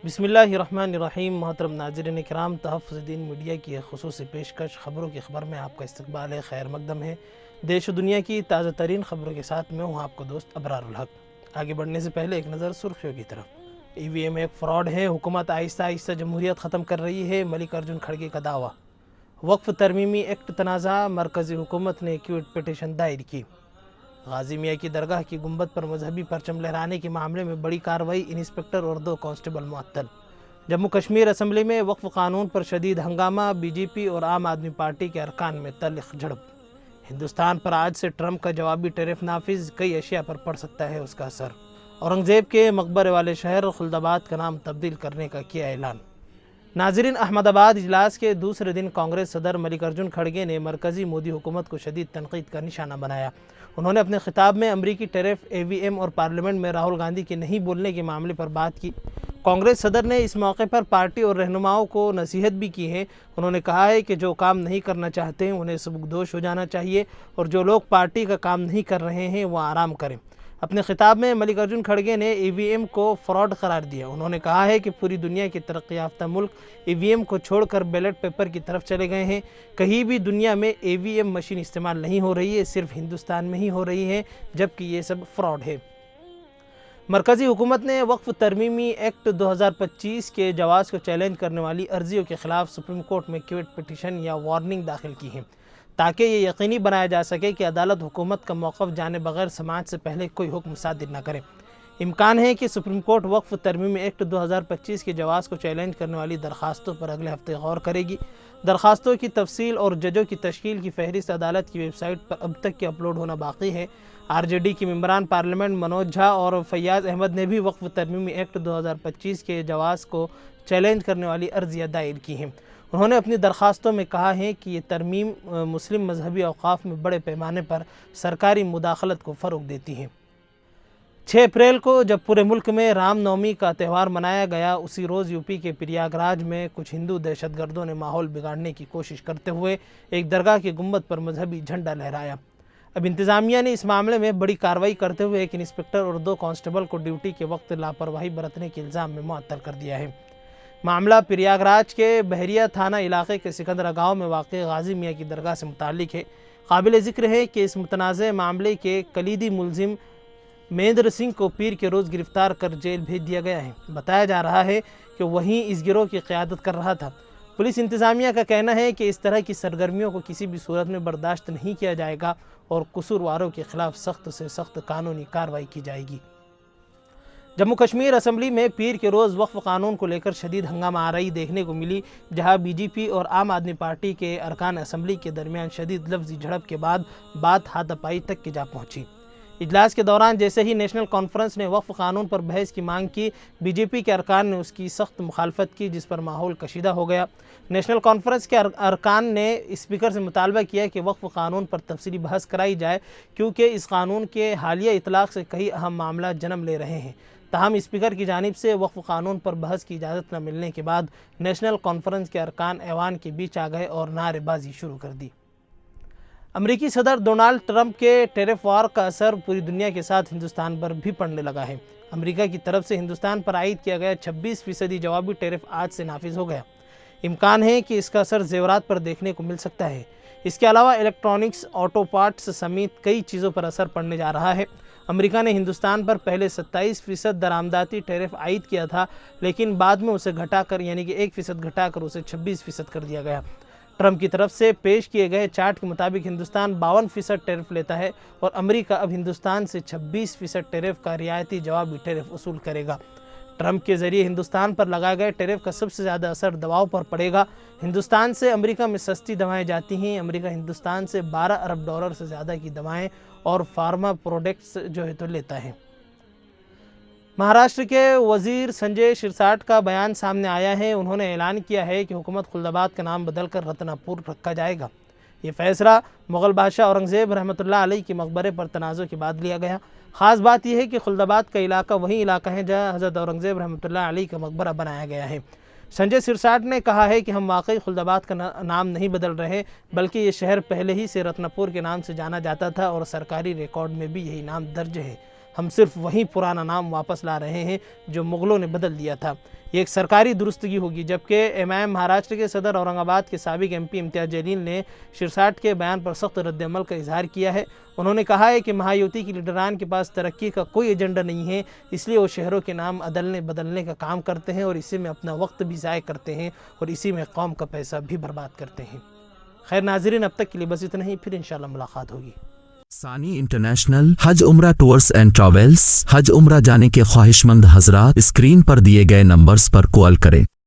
بسم اللہ الرحمن الرحیم۔ محترم ناظرین کرام، تحفظ دین میڈیا کی خصوصی پیشکش خبروں کی خبر میں آپ کا استقبال ہے۔ خیر مقدم ہے۔ دیش و دنیا کی تازہ ترین خبروں کے ساتھ میں ہوں آپ کو دوست ابرار الحق۔ آگے بڑھنے سے پہلے ایک نظر سرخیوں کی طرف۔ ای وی ایم ایک فراڈ ہے، حکومت آہستہ آہستہ جمہوریت ختم کر رہی ہے، ملک ارجن کھڑگے کا دعویٰ۔ وقف ترمیمی ایکٹ تنازع، مرکزی حکومت نے کیوٹ پٹیشن دائر کی۔ غازی میاں کی درگاہ کی گنبد پر مذہبی پرچم لہرانے کے معاملے میں بڑی کارروائی، انسپکٹر اور 2 کانسٹیبل معطل۔ جموں کشمیر اسمبلی میں وقف قانون پر شدید ہنگامہ، بی جے پی اور عام آدمی پارٹی کے ارکان میں تلخ جھڑپ۔ ہندوستان پر آج سے ٹرمپ کا جوابی ٹیرف نافذ، کئی اشیاء پر پڑ سکتا ہے اس کا اثر۔ اورنگزیب کے مقبرے والے شہر خلدآباد کا نام تبدیل کرنے کا کیا اعلان۔ ناظرین، احمد آباد اجلاس کے دوسرے دن کانگریس صدر ملک ارجن کھڑگے نے مرکزی مودی حکومت کو شدید تنقید کا نشانہ بنایا۔ انہوں نے اپنے خطاب میں امریکی ٹیرف، ای وی ایم اور پارلیمنٹ میں راہل گاندھی کے نہیں بولنے کے معاملے پر بات کی۔ کانگریس صدر نے اس موقع پر پارٹی اور رہنماؤں کو نصیحت بھی کی ہے۔ انہوں نے کہا ہے کہ جو کام نہیں کرنا چاہتے انہیں سبکدوش ہو جانا چاہیے، اور جو لوگ پارٹی کا کام نہیں کر رہے ہیں وہ آرام کریں۔ اپنے خطاب میں ملک ارجن کھڑگے نے ای وی ایم کو فراڈ قرار دیا۔ انہوں نے کہا ہے کہ پوری دنیا کے ترقی یافتہ ملک ای وی ایم کو چھوڑ کر بیلٹ پیپر کی طرف چلے گئے ہیں۔ کہیں بھی دنیا میں ای وی ایم مشین استعمال نہیں ہو رہی ہے، صرف ہندوستان میں ہی ہو رہی ہے، جبکہ یہ سب فراڈ ہے۔ مرکزی حکومت نے وقف ترمیمی ایکٹ 2025 کے جواز کو چیلنج کرنے والی عرضیوں کے خلاف سپریم کورٹ میں کیوٹ پٹیشن یا وارننگ داخل کی ہے، تاکہ یہ یقینی بنایا جا سکے کہ عدالت حکومت کا موقف جانے بغیر سماعت سے پہلے کوئی حکم صادر نہ کرے۔ امکان ہے کہ سپریم کورٹ وقف ترمیمی ایکٹ 2025 کے جواز کو چیلنج کرنے والی درخواستوں پر اگلے ہفتے غور کرے گی۔ درخواستوں کی تفصیل اور ججوں کی تشکیل کی فہرست عدالت کی ویب سائٹ پر اب تک کے اپلوڈ ہونا باقی ہے۔ آر جے ڈی کے ممبران پارلیمنٹ منوج جھا اور فیاض احمد نے بھی وقف ترمیمی ایکٹ 2025 کے جواز کو چیلنج کرنے والی عرضیاں دائر کی ہیں۔ انہوں نے اپنی درخواستوں میں کہا ہے کہ یہ ترمیم مسلم مذہبی اوقاف میں بڑے پیمانے پر سرکاری مداخلت کو فروغ دیتی ہے۔ 6 اپریل کو جب پورے ملک میں رام نومی کا تہوار منایا گیا، اسی روز یو پی کے پریاگ راج میں کچھ ہندو دہشت گردوں نے ماحول بگاڑنے کی کوشش کرتے ہوئے ایک درگاہ کی گنبد پر مذہبی جھنڈا لہرایا۔ اب انتظامیہ نے اس معاملے میں بڑی کارروائی کرتے ہوئے ایک انسپکٹر اور 2 کانسٹیبل کو ڈیوٹی کے وقت لاپرواہی برتنے کے الزام میں معطل کر دیا ہے۔ معاملہ پریاگ راج کے بحریہ تھانہ علاقے کے سکندرا گاؤں میں واقع غازی میاں کی درگاہ سے متعلق ہے۔ قابل ذکر ہے کہ اس متنازع معاملے کے کلیدی ملزم مہندر سنگھ کو پیر کے روز گرفتار کر جیل بھیج دیا گیا ہے۔ بتایا جا رہا ہے کہ وہیں اس گروہ کی قیادت کر رہا تھا۔ پولیس انتظامیہ کا کہنا ہے کہ اس طرح کی سرگرمیوں کو کسی بھی صورت میں برداشت نہیں کیا جائے گا اور قصورواروں کے خلاف سخت سے سخت قانونی کارروائی کی جائے گی۔ جموں کشمیر اسمبلی میں پیر کے روز وقف قانون کو لے کر شدید ہنگامہ آرائی دیکھنے کو ملی، جہاں بی جے پی اور عام آدمی پارٹی کے ارکان اسمبلی کے درمیان شدید لفظی جھڑپ کے بعد بات ہاتھا پائی تک کی جا پہنچی۔ اجلاس کے دوران جیسے ہی نیشنل کانفرنس نے وقف قانون پر بحث کی مانگ کی، بی جے پی کے ارکان نے اس کی سخت مخالفت کی، جس پر ماحول کشیدہ ہو گیا۔ نیشنل کانفرنس کے ارکان نے اسپیکر سے مطالبہ کیا کہ وقف قانون پر تفصیلی بحث کرائی جائے، کیونکہ اس قانون کے حالیہ اطلاق سے کئی اہم معاملات جنم لے رہے ہیں۔ تاہم اسپیکر کی جانب سے وقف قانون پر بحث کی اجازت نہ ملنے کے بعد نیشنل کانفرنس کے ارکان ایوان کے بیچ آ گئے اور نعرے بازی شروع کر دی۔ امریکی صدر ڈونالڈ ٹرمپ کے ٹیرف وار کا اثر پوری دنیا کے ساتھ ہندوستان پر بھی پڑنے لگا ہے۔ امریکہ کی طرف سے ہندوستان پر عائد کیا گیا 26% جوابی ٹیرف آج سے نافذ ہو گیا۔ امکان ہے کہ اس کا اثر زیورات پر دیکھنے کو مل سکتا ہے۔ اس کے علاوہ الیکٹرانکس، آٹو پارٹس سمیت کئی چیزوں پر اثر پڑنے جا رہا ہے۔ امریکہ نے ہندوستان پر پہلے 27% درآمداتی ٹیرف عائد کیا تھا، لیکن بعد میں اسے گھٹا کر 1% گھٹا کر اسے 26% کر دیا گیا۔ ٹرمپ کی طرف سے پیش کیے گئے چارٹ کے مطابق ہندوستان 52% ٹیرف لیتا ہے اور امریکہ اب ہندوستان سے 26% ٹیرف کا رعایتی جوابی ٹیرف وصول کرے گا۔ ٹرمپ کے ذریعے ہندوستان پر لگائے گئے ٹیرف کا سب سے زیادہ اثر دواؤں پر پڑے گا۔ ہندوستان سے امریکہ میں سستی دوائیں جاتی ہیں۔ امریکہ ہندوستان سے $12 ارب سے زیادہ کی دوائیں اور فارما پروڈکٹس تو لیتا ہے۔ مہاراشٹر کے وزیر سنجے شرساٹ کا بیان سامنے آیا ہے۔ انہوں نے اعلان کیا ہے کہ حکومت خلدآباد کا نام بدل کر رتنا پور رکھا جائے گا۔ یہ فیصلہ مغل بادشاہ اورنگزیب رحمۃ اللہ علیہ کے مقبرے پر تنازع کے بعد لیا گیا۔ خاص بات یہ ہے کہ خلدآباد کا علاقہ وہی علاقہ ہے جہاں حضرت اورنگزیب رحمۃ اللہ علیہ کا مقبرہ بنایا گیا ہے۔ سنجے شرساٹ نے کہا ہے کہ ہم واقعی خلدآباد کا نام نہیں بدل رہے، بلکہ یہ شہر پہلے ہی سے رتنا پور کے نام سے جانا جاتا تھا اور سرکاری ریکارڈ میں بھی یہی نام درج ہے۔ ہم صرف وہی پرانا نام واپس لا رہے ہیں جو مغلوں نے بدل دیا تھا۔ یہ ایک سرکاری درستگی ہوگی۔ جبکہ ایم آئی ایم مہاراشٹر کے صدر اورنگ آباد کے سابق ایم پی امتیاز جلیل نے شرساٹ کے بیان پر سخت رد عمل کا اظہار کیا ہے۔ انہوں نے کہا ہے کہ مہایوتی کے لیڈران کے پاس ترقی کا کوئی ایجنڈا نہیں ہے، اس لیے وہ شہروں کے نام عدلنے بدلنے کا کام کرتے ہیں اور اسی میں اپنا وقت بھی ضائع کرتے ہیں اور اسی میں قوم کا پیسہ بھی برباد کرتے ہیں۔ خیر ناظرین، اب تک کے لیے بس اتنا ہی، پھر انشاءاللہ ملاقات ہوگی۔ ثانی انٹرنیشنل حج عمرہ ٹورز اینڈ ٹریولز۔ حج عمرہ جانے کے خواہش مند حضرات اسکرین پر دیے گئے نمبرز پر کال کریں۔